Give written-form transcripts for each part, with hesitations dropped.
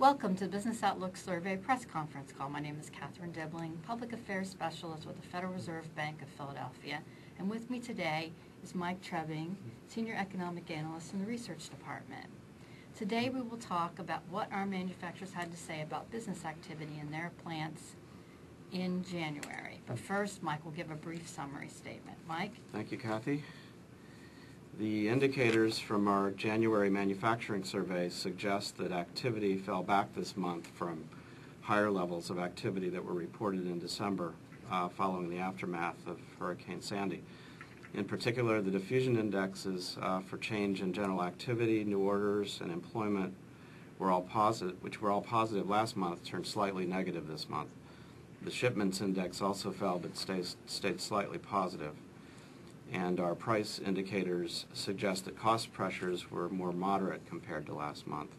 Welcome to the Business Outlook Survey press conference call. My name is Catherine Dibling, Public Affairs Specialist with the Federal Reserve Bank of Philadelphia. And with me today is Mike Trebbing, Senior Economic Analyst in the Research Department. Today we will talk about what our manufacturers had to say about business activity in their plants in January. But first, Mike will give a brief summary statement. Mike? Thank you, Kathy. The indicators from our January manufacturing survey suggest that activity fell back this month from higher levels of activity that were reported in December following the aftermath of Hurricane Sandy. In particular, the diffusion indexes for change in general activity, new orders, and employment were all positive, which were all positive last month, turned slightly negative this month. The shipments index also fell but stayed slightly positive. And our price indicators suggest that cost pressures were more moderate compared to last month.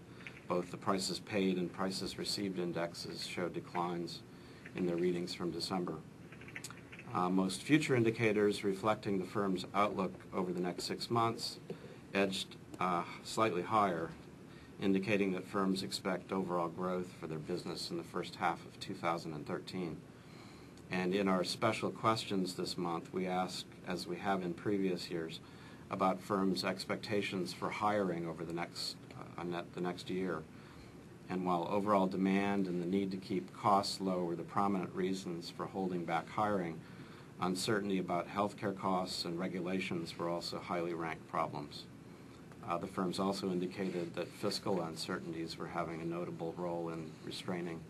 Both the prices paid and prices received indexes showed declines in their readings from December. Most future indicators reflecting the firm's outlook over the next 6 months edged slightly higher, indicating that firms expect overall growth for their business in the first half of 2013. And in our special questions this month, we ask, as we have in previous years, about firms' expectations for hiring over the next year. And while overall demand and the need to keep costs low were the prominent reasons for holding back hiring, uncertainty about healthcare costs and regulations were also highly ranked problems. The firms also indicated that fiscal uncertainties were having a notable role in restraining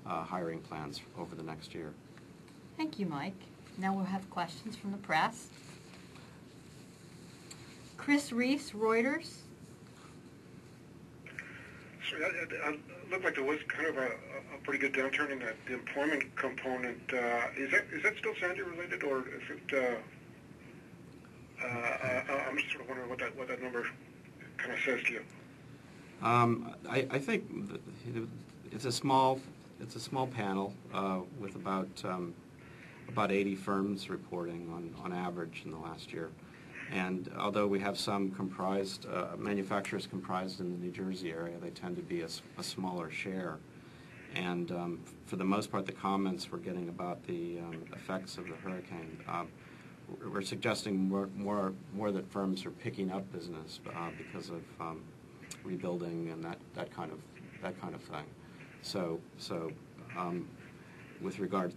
hiring plans over the next year. Thank you, Mike. Now we'll have questions from the press. Chris Reese, Reuters. So it looked like there was kind of a pretty good downturn in the employment component. Is that still Sandy related, or is it? I'm just sort of wondering what that number kind of says to you. I think it's a small panel with about 80 firms reporting on average in the last year. And although we have some manufacturers comprised in the New Jersey area, they tend to be a smaller share. And for the most part, the comments we're getting about the effects of the hurricane, we're suggesting more that firms are picking up business because of rebuilding and that kind of thing. So with regard to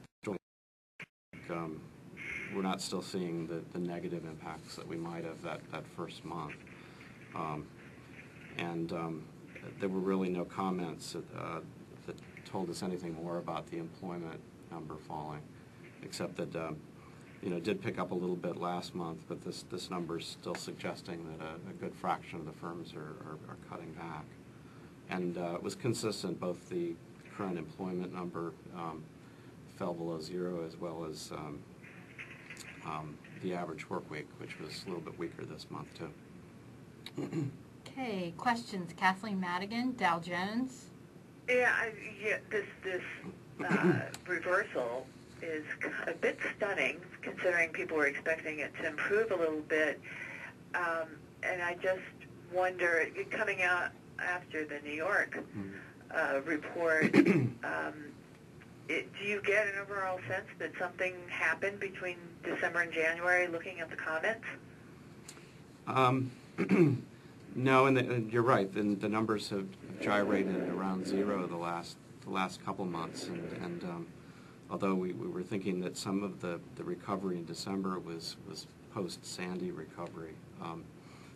we're not still seeing the negative impacts that we might have that first month. There were really no comments that told us anything more about the employment number falling, except that it did pick up a little bit last month, but this number is still suggesting that a good fraction of the firms are cutting back. And it was consistent, both the current employment number fell below zero, as well as the average work week, which was a little bit weaker this month, too. Okay, questions. Kathleen Madigan, Dow Jones. This reversal is a bit stunning, considering people were expecting it to improve a little bit. And I just wonder, coming out after the New York report, do you get an overall sense that something happened between December and January, looking at the comments? No, and you're right. The numbers have gyrated around zero the last couple months, and although we were thinking that some of the recovery in December was post-Sandy recovery,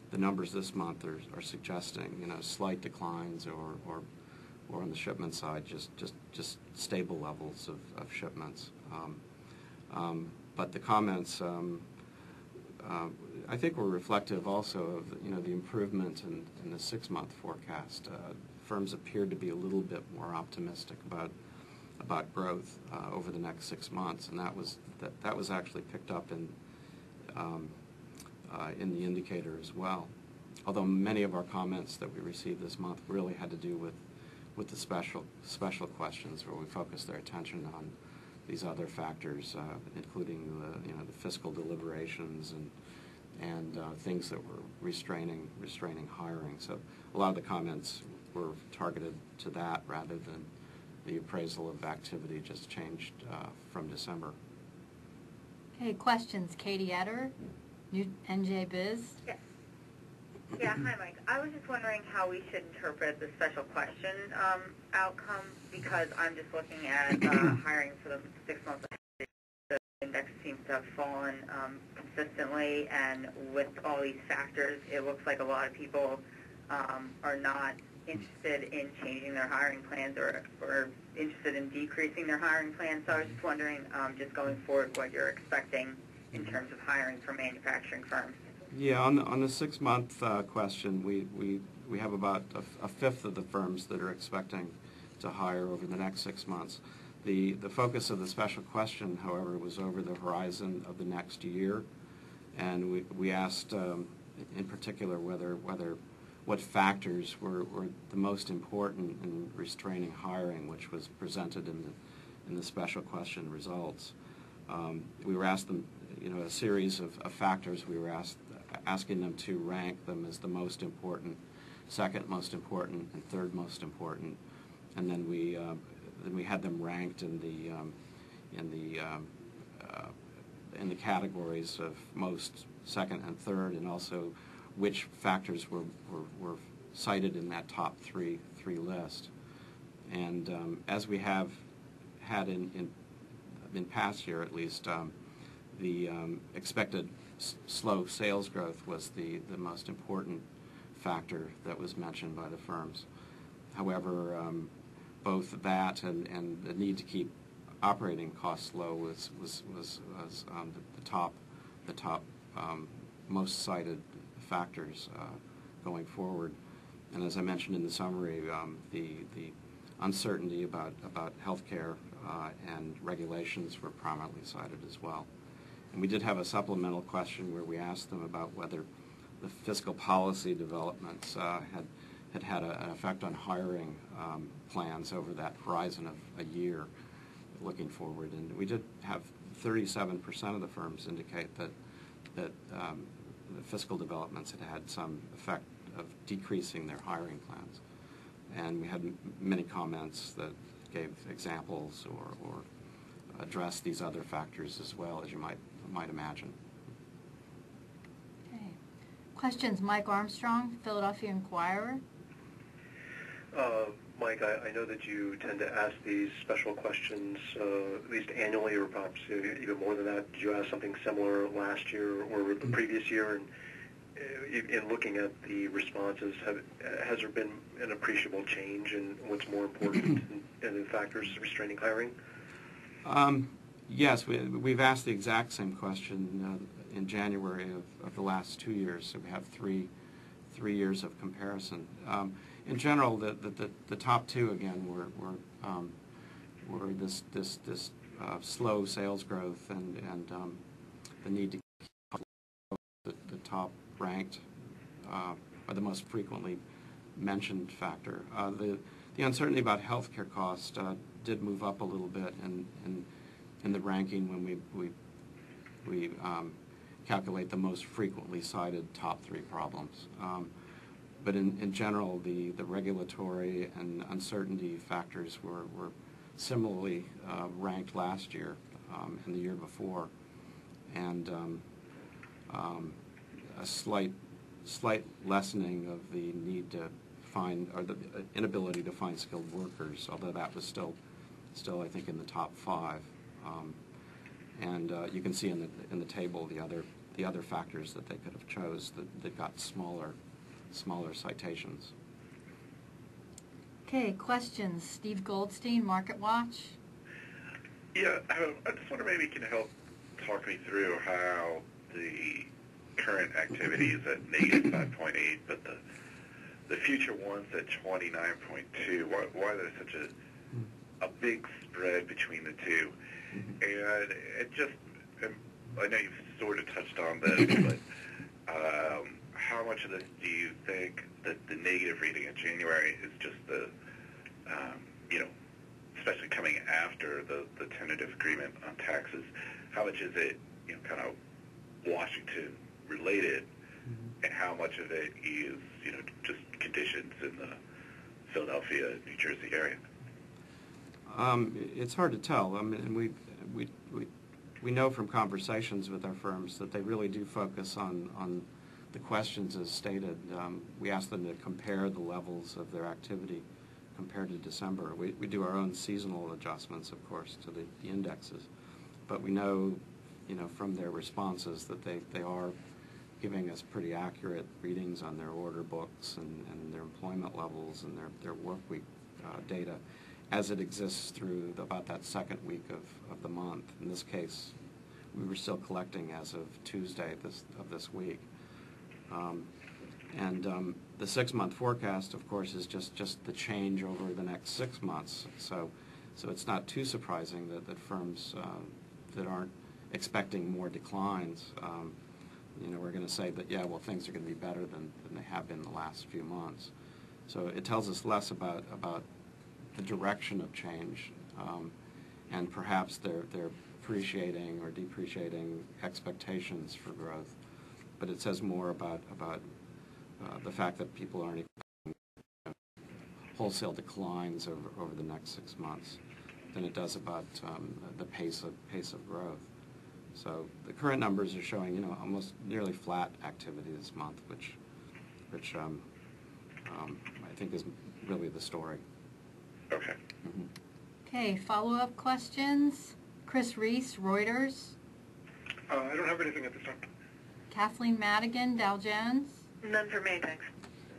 the numbers this month are suggesting slight declines or on the shipment side, just stable levels of shipments. But the comments, I think, were reflective also of the improvement in the 6-month forecast. Firms appeared to be a little bit more optimistic about growth over the next 6 months, and that was actually picked up in the indicator as well. Although many of our comments that we received this month really had to do with the special questions, where we focused their attention on these other factors, including the fiscal deliberations and things that were restraining hiring. So a lot of the comments were targeted to that rather than the appraisal of activity just changed from December. Okay, questions. Katie Etter, New NJ Biz. Yes. Yeah, hi, Mike. I was just wondering how we should interpret the special question outcome, because I'm just looking at hiring for the 6 months. The index seems to have fallen consistently, and with all these factors, it looks like a lot of people are not interested in changing their hiring plans or interested in decreasing their hiring plans. So I was just wondering, just going forward, what you're expecting in terms of hiring for manufacturing firms. Yeah, on the 6-month question, we have about a fifth of the firms that are expecting to hire over the next 6 months. The focus of the special question, however, was over the horizon of the next year, and we asked in particular what factors were the most important in restraining hiring, which was presented in the special question results. We were asked them, a series of factors. We were asking them to rank them as the most important, second most important, and third most important, and then we had them ranked in the categories of most, second, and third, and also which factors were cited in that top three list. And as we have had in past year at least, the expected slow sales growth was the most important factor that was mentioned by the firms. However, both that and the need to keep operating costs low was the top most cited factors going forward. And as I mentioned in the summary, the uncertainty about healthcare and regulations were prominently cited as well. And we did have a supplemental question where we asked them about whether the fiscal policy developments had an effect on hiring plans over that horizon of a year looking forward. And we did have 37% of the firms indicate that the fiscal developments had some effect of decreasing their hiring plans. And we had many comments that gave examples or addressed these other factors as well, as you might imagine. Okay. Questions. Mike Armstrong, Philadelphia Inquirer. Mike, I know that you tend to ask these special questions at least annually, or perhaps even more than that. Did you ask something similar last year or the previous year? And in looking at the responses, has there been an appreciable change in what's more important in the factors restraining hiring? Yes, we've asked the exact same question in January of the last 2 years, so we have three years of comparison. In general, the top two again were this slow sales growth and the need to keep the top ranked or the most frequently mentioned factor. The uncertainty about healthcare costs did move up a little bit in the ranking when we calculate the most frequently cited top three problems. But in general, the regulatory and uncertainty factors were similarly ranked last year and the year before, and a slight lessening of the need to find, or the inability to find skilled workers, although that was still I think in the top 5. And you can see in the table the other factors that they could have chose that got smaller citations. Okay, questions. Steve Goldstein, Market Watch. Yeah, I just wonder maybe you can help talk me through how the current activity is at negative 5.8, but the future one's at 29.2. Why there's such a big spread between the two? And it just, I know you've sort of touched on this, but how much of this do you think that the negative reading in January is just the, especially coming after the tentative agreement on taxes, how much is it, kind of Washington related, and how much of it is, just conditions in the Philadelphia, New Jersey area? It's hard to tell. I mean, we know from conversations with our firms that they really do focus on the questions as stated. We ask them to compare the levels of their activity compared to December. We do our own seasonal adjustments, of course, to the indexes, but we know, from their responses that they are giving us pretty accurate readings on their order books and their employment levels and their work week data as it exists through about that second week of the month. In this case, we were still collecting as of Tuesday of this week. The 6-month forecast, of course, is just the change over the next 6 months. So it's not too surprising that firms that aren't expecting more declines, we're going to say that, yeah, well, things are going to be better than they have been the last few months. So it tells us less about the direction of change, and perhaps they're appreciating or depreciating expectations for growth. But it says more about the fact that people aren't expecting wholesale declines over the next 6 months than it does about the pace of growth. So the current numbers are showing, almost nearly flat activity this month, which I think is really the story. Okay. Mm-hmm. Okay, follow-up questions. Chris Reese, Reuters. I don't have anything at this time. Kathleen Madigan, Dow Jones. None for me, thanks.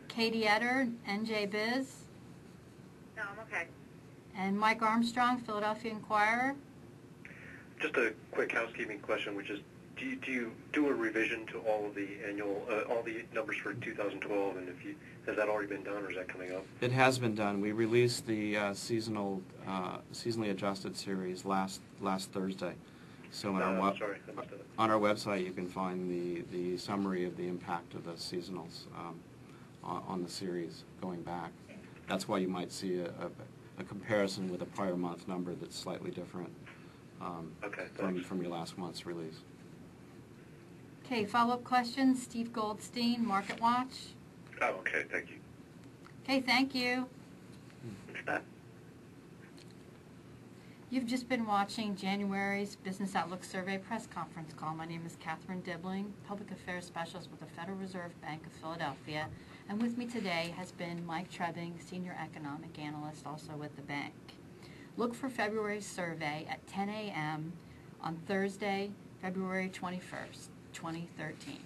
Katie Etter, NJ Biz. No, I'm okay. And Mike Armstrong, Philadelphia Inquirer. Just a quick housekeeping question, which is, do you do a revision to all of the annual, all the numbers for 2012, and has that already been done, or is that coming up? It has been done. We released the seasonally adjusted series last Thursday. So on I'm sorry, I missed it. on our website, you can find the summary of the impact of the seasonals on the series going back. That's why you might see a comparison with a prior month number that's slightly different Okay, thanks. from your last month's release. Okay, follow-up questions. Steve Goldstein, Market Watch. Oh, okay, thank you. Okay, thank you. Thanks, Pat. You've just been watching January's Business Outlook Survey press conference call. My name is Catherine Dibbling, Public Affairs Specialist with the Federal Reserve Bank of Philadelphia. And with me today has been Mike Trebbing, Senior Economic Analyst, also with the bank. Look for February's survey at 10 a.m. on Thursday, February 21st, 2013.